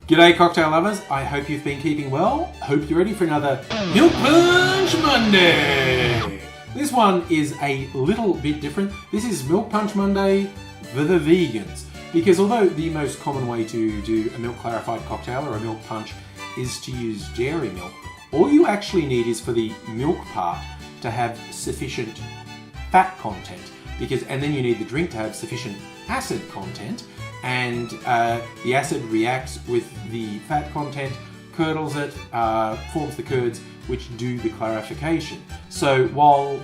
G'day cocktail lovers, I hope you've been keeping well. Hope you're ready for another Milk Punch Monday. This one is a little bit different. This is Milk Punch Monday for the vegans. Because although the most common way to do a milk clarified cocktail or a milk punch is to use dairy milk, all you actually need is for the milk part to have sufficient fat content. And then you need the drink to have sufficient acid content. And the acid reacts with the fat content, curdles it, forms the curds, which do the clarification. So while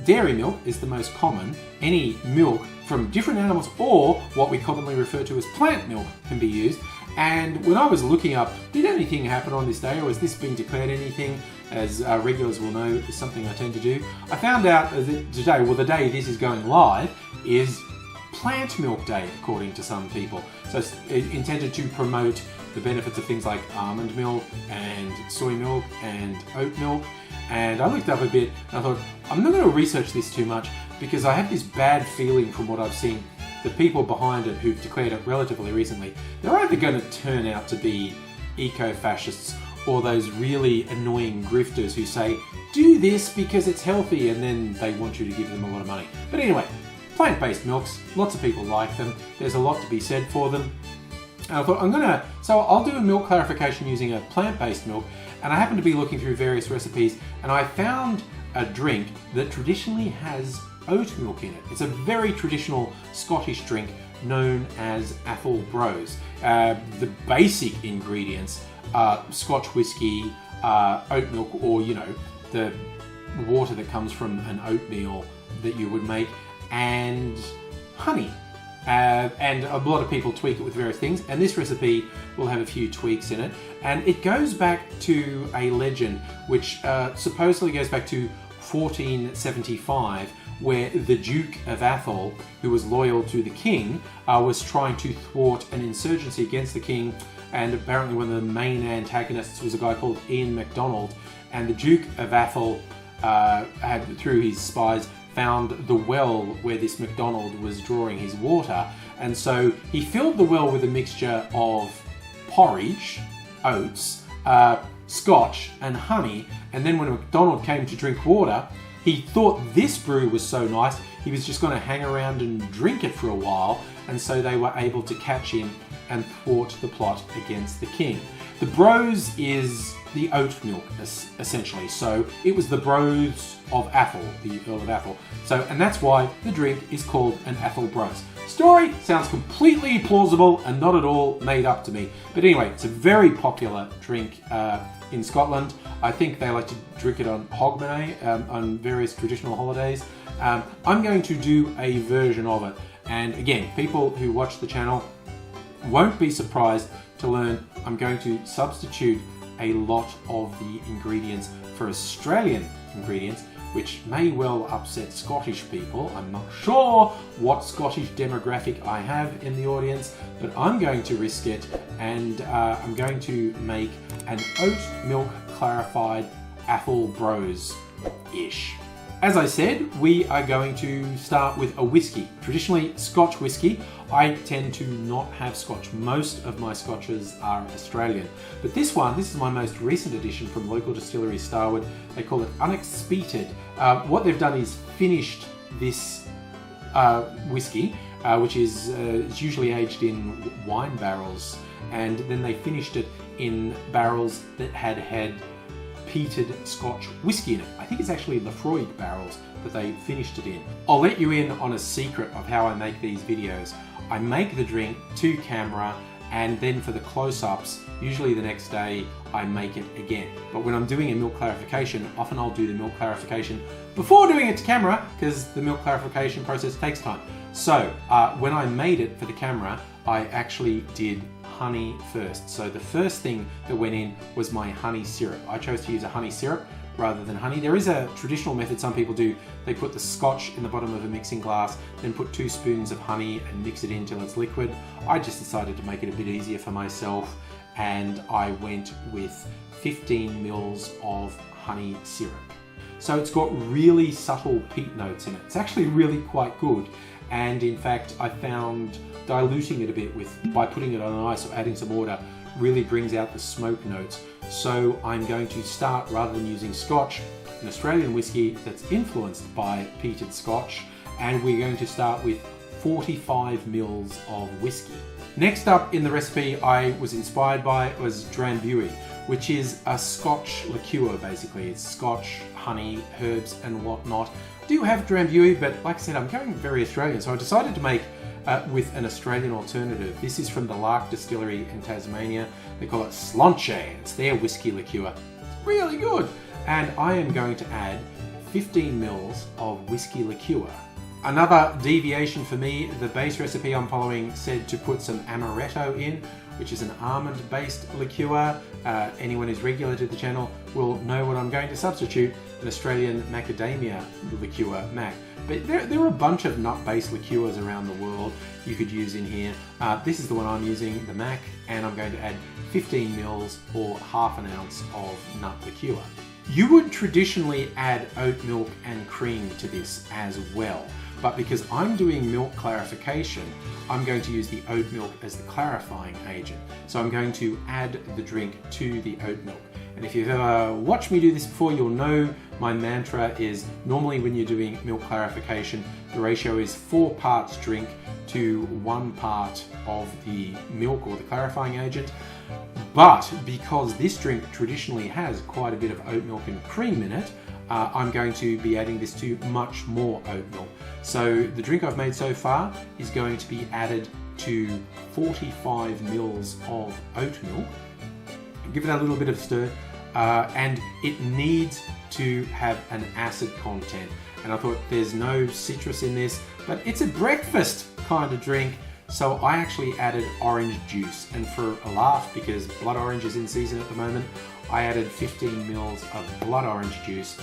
dairy milk is the most common, any milk from different animals or what we commonly refer to as plant milk can be used. And when I was looking up, did anything happen on this day, or has this been declared anything? As regulars will know, it's something I tend to do. I found out that today, well, the day this is going live, is Plant Milk Day, according to some people. So it's intended to promote the benefits of things like almond milk and soy milk and oat milk. And I looked up a bit and I thought, I'm not going to research this too much because I have this bad feeling from what I've seen. The people behind it who've declared it relatively recently, they're either going to turn out to be eco-fascists or those really annoying grifters who say, do this because it's healthy, and then they want you to give them a lot of money. But anyway, plant-based milks, lots of people like them. There's a lot to be said for them. And I thought so I'll do a milk clarification using a plant-based milk. And I happened to be looking through various recipes and I found a drink that traditionally has oat milk in it. It's a very traditional Scottish drink known as Atholl Brose. The basic ingredients are Scotch whisky, oat milk, or the water that comes from an oatmeal that you would make, and honey. And a lot of people tweak it with various things, and this recipe will have a few tweaks in it. And it goes back to a legend which supposedly goes back to 1475, where the Duke of Atholl, who was loyal to the king, was trying to thwart an insurgency against the king. And apparently one of the main antagonists was a guy called Ian MacDonald. And the Duke of Atholl had, through his spies, found the well where this MacDonald was drawing his water. And so he filled the well with a mixture of porridge, oats, Scotch and honey. And then when MacDonald came to drink water, he thought this brew was so nice, he was just going to hang around and drink it for a while. And so they were able to catch him and thwart the plot against the king. The Brose is the oat milk, essentially. So it was the Brose of Atholl, the Earl of Atholl. So, and that's why the drink is called an Atholl Brose. Story sounds completely plausible and not at all made up to me. But anyway, it's a very popular drink in Scotland. I think they like to drink it on Hogmanay, on various traditional holidays. I'm going to do a version of it. And again, people who watch the channel won't be surprised to learn I'm going to substitute a lot of the ingredients for Australian ingredients, which may well upset Scottish people. I'm not sure what Scottish demographic I have in the audience, but I'm going to risk it, and I'm going to make an oat milk clarified Atholl Brose-ish. As I said, we are going to start with a whiskey, traditionally Scotch whiskey. I tend to not have Scotch. Most of my Scotches are Australian. But this is my most recent addition from local distillery Starwood. They call it Unexpeated. What they've done is finished this whiskey, which is it's usually aged in wine barrels. And then they finished it in barrels that had peated Scotch whisky in it. I think it's actually Lefroy barrels that they finished it in. I'll let you in on a secret of how I make these videos. I make the drink to camera, and then for the close-ups, usually the next day, I make it again. But when I'm doing a milk clarification, often I'll do the milk clarification before doing it to camera, because the milk clarification process takes time. So when I made it for the camera, I actually did honey first. So the first thing that went in was my honey syrup. I chose to use a honey syrup rather than honey. There is a traditional method some people do. They put the Scotch in the bottom of a mixing glass, then put 2 spoons of honey and mix it in till it's liquid. I just decided to make it a bit easier for myself, and I went with 15 mils of honey syrup. So it's got really subtle peat notes in it. It's actually really quite good. and in fact I found diluting it a bit by putting it on ice or adding some water really brings out the smoke notes. So I'm going to start, rather than using Scotch, an Australian whiskey that's influenced by peated Scotch, and we're going to start with 45 mils of whiskey. Next up in the recipe I was inspired by was Drambuie, which is a Scotch liqueur basically. It's Scotch, honey, herbs and whatnot. I do have Drambuie, but like I said, I'm going very Australian, so I decided to make with an Australian alternative. This is from the Lark Distillery in Tasmania. They call it Sláinte. It's their whiskey liqueur. It's really good. And I am going to add 15 mils of whiskey liqueur. Another deviation for me, the base recipe I'm following said to put some amaretto in, which is an almond-based liqueur. Anyone who's regular to the channel will know what I'm going to substitute, an Australian macadamia liqueur, mac. But there are a bunch of nut-based liqueurs around the world you could use in here. This is the one I'm using, the mac, and I'm going to add 15 mils or half an ounce of nut liqueur. You would traditionally add oat milk and cream to this as well, but because I'm doing milk clarification, I'm going to use the oat milk as the clarifying agent. So I'm going to add the drink to the oat milk. And if you've ever watched me do this before, you'll know my mantra is normally when you're doing milk clarification, the ratio is 4 parts drink to 1 part of the milk or the clarifying agent. But because this drink traditionally has quite a bit of oat milk and cream in it, I'm going to be adding this to much more oat milk. So the drink I've made so far is going to be added to 45 mils of oat milk. Give it a little bit of stir, and it needs to have an acid content. And I thought there's no citrus in this, but it's a breakfast kind of drink. So I actually added orange juice, and for a laugh, because blood orange is in season at the moment, I added 15 mils of blood orange juice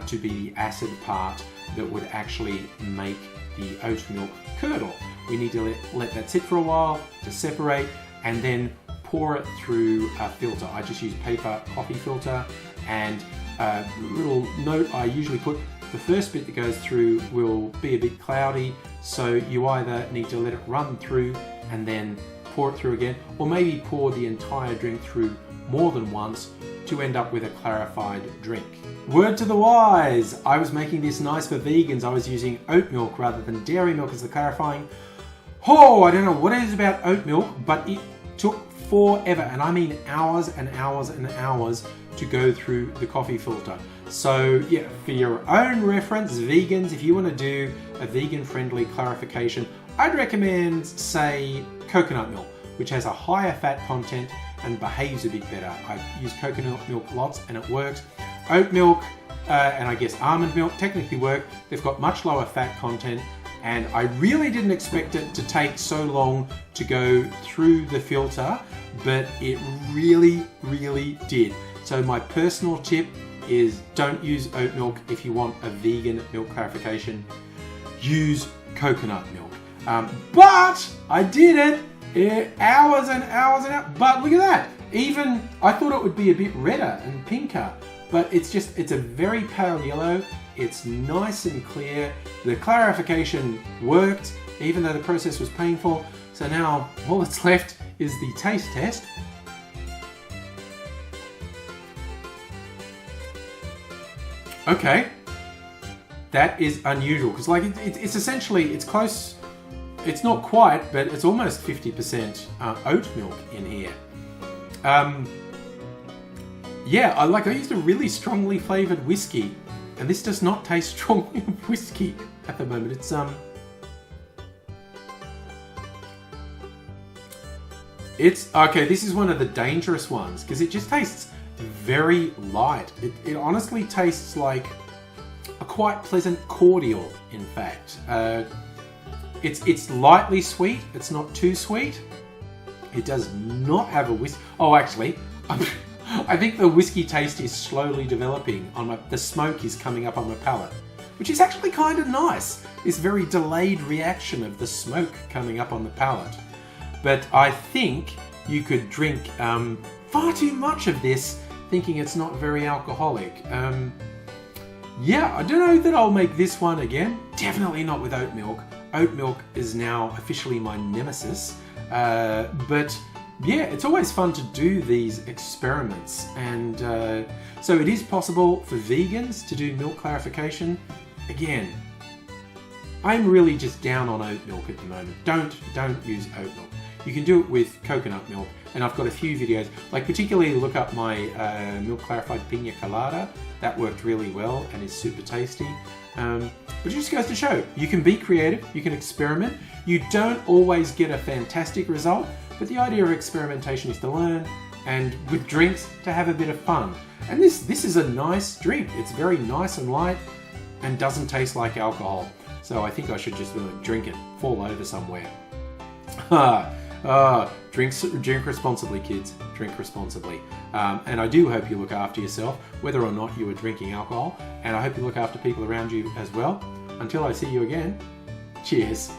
to be the acid part that would actually make the oat milk curdle. We need to let that sit for a while to separate, and then pour it through a filter. I just use paper coffee filter, and a little note I usually put, the first bit that goes through will be a bit cloudy, so you either need to let it run through and then pour it through again, or maybe pour the entire drink through more than once to end up with a clarified drink. Word to the wise, I was making this nice for vegans. I was using oat milk rather than dairy milk as the clarifying. Oh, I don't know what it is about oat milk, but it took forever, and I mean hours and hours and hours to go through the coffee filter. So yeah, for your own reference, vegans, if you want to do a vegan-friendly clarification, I'd recommend, say, coconut milk, which has a higher fat content and behaves a bit better. I use coconut milk lots and it works. Oat milk and I guess almond milk technically work. They've got much lower fat content, and I really didn't expect it to take so long to go through the filter, but it really, really did. So my personal tip is don't use oat milk if you want a vegan milk clarification. Use coconut milk. But I did it hours and hours and hours. But look at that. Even I thought it would be a bit redder and pinker, but it's a very pale yellow. It's nice and clear. The clarification worked, even though the process was painful. So now all that's left is the taste test. Okay, that is unusual because like it's essentially, it's close, it's not quite, but it's almost 50% oat milk in here. Yeah, I used a really strongly flavored whiskey, and this does not taste strongly of whiskey at the moment. It's okay. This is one of the dangerous ones because it just tastes very light. It honestly tastes like a quite pleasant cordial, in fact. It's lightly sweet. It's not too sweet. It does not have a whiskey. Oh, actually, I think the whiskey taste is slowly developing. The smoke is coming up on my palate, which is actually kind of nice. This very delayed reaction of the smoke coming up on the palate. But I think you could drink far too much of this thinking it's not very alcoholic. Yeah, I don't know that I'll make this one again. Definitely not with oat milk. oat milk is now officially my nemesis. But yeah, it's always fun to do these experiments. And so it is possible for vegans to do milk clarification. Again, I'm really just down on oat milk at the moment. Don't use oat milk. You can do it with coconut milk, and I've got a few videos, like particularly look up my milk clarified pina colada. That worked really well and is super tasty. But it just goes to show, you can be creative, you can experiment. You don't always get a fantastic result, but the idea of experimentation is to learn, and with drinks, to have a bit of fun. And this is a nice drink. It's very nice and light and doesn't taste like alcohol. So I think I should just drink it, fall over somewhere. Drink responsibly, kids. Drink responsibly. And I do hope you look after yourself, whether or not you are drinking alcohol. And I hope you look after people around you as well. Until I see you again, cheers.